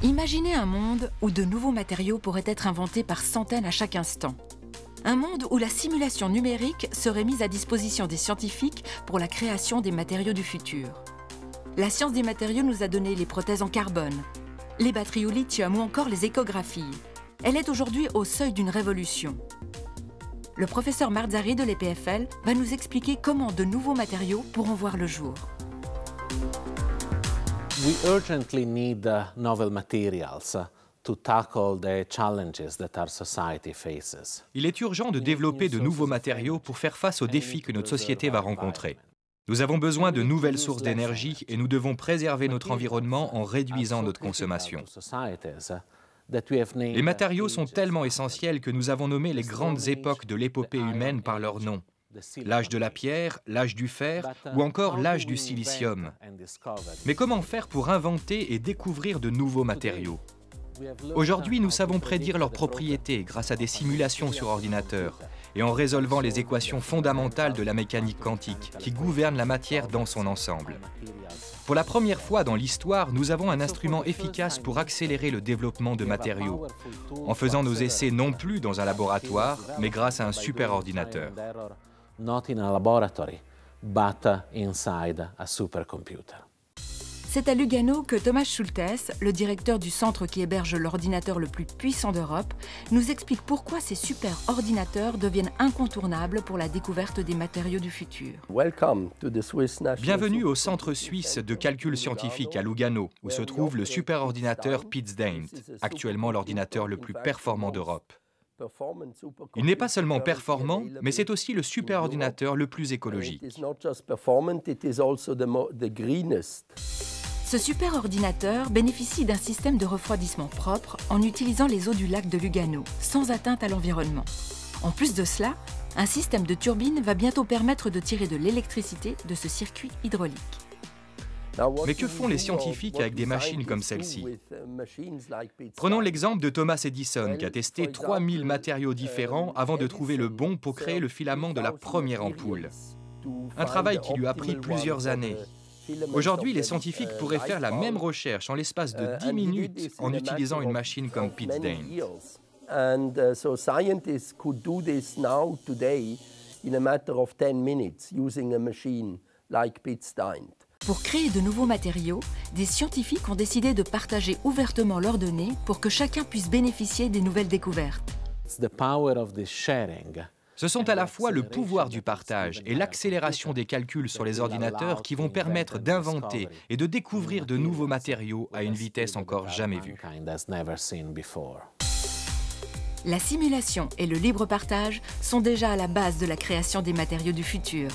Imaginez un monde où de nouveaux matériaux pourraient être inventés par centaines à chaque instant. Un monde où la simulation numérique serait mise à disposition des scientifiques pour la création des matériaux du futur. La science des matériaux nous a donné les prothèses en carbone, les batteries au lithium ou encore les échographies. Elle est aujourd'hui au seuil d'une révolution. Le professeur Marzari de l'EPFL va nous expliquer comment de nouveaux matériaux pourront voir le jour. We urgently need novel materials to tackle the challenges that our society faces. Il est urgent de développer de nouveaux matériaux pour faire face aux défis que notre société va rencontrer. Nous avons besoin de nouvelles sources d'énergie et nous devons préserver notre environnement en réduisant notre consommation. Les matériaux sont tellement essentiels que nous avons nommé les grandes époques de l'épopée humaine par leur nom. L'âge de la pierre, l'âge du fer ou encore l'âge du silicium. Mais comment faire pour inventer et découvrir de nouveaux matériaux? Aujourd'hui, nous savons prédire leurs propriétés grâce à des simulations sur ordinateur et en résolvant les équations fondamentales de la mécanique quantique qui gouvernent la matière dans son ensemble. Pour la première fois dans l'histoire, nous avons un instrument efficace pour accélérer le développement de matériaux, en faisant nos essais non plus dans un laboratoire, mais grâce à un superordinateur. Not in a laboratory, but inside a supercomputer. C'est à Lugano que Thomas Schultes, le directeur du centre qui héberge l'ordinateur le plus puissant d'Europe, nous explique pourquoi ces super-ordinateurs deviennent incontournables pour la découverte des matériaux du futur. Bienvenue au centre suisse de calcul scientifique à Lugano, où se trouve le superordinateur Piz-Daint, actuellement l'ordinateur le plus performant d'Europe. Il n'est pas seulement performant, mais c'est aussi le superordinateur le plus écologique. Ce superordinateur bénéficie d'un système de refroidissement propre en utilisant les eaux du lac de Lugano, sans atteinte à l'environnement. En plus de cela, un système de turbine va bientôt permettre de tirer de l'électricité de ce circuit hydraulique. Mais que font les scientifiques avec des machines comme celle-ci? Prenons l'exemple de Thomas Edison, qui a testé 3000 matériaux différents avant de trouver le bon pour créer le filament de la première ampoule. Un travail qui lui a pris plusieurs années. Aujourd'hui, les scientifiques pourraient faire la même recherche en l'espace de 10 minutes en utilisant une machine comme Piz-Daint. Pour créer de nouveaux matériaux, des scientifiques ont décidé de partager ouvertement leurs données pour que chacun puisse bénéficier des nouvelles découvertes. Ce sont à la fois le pouvoir du partage et l'accélération des calculs sur les ordinateurs qui vont permettre d'inventer et de découvrir de nouveaux matériaux à une vitesse encore jamais vue. La simulation et le libre partage sont déjà à la base de la création des matériaux du futur.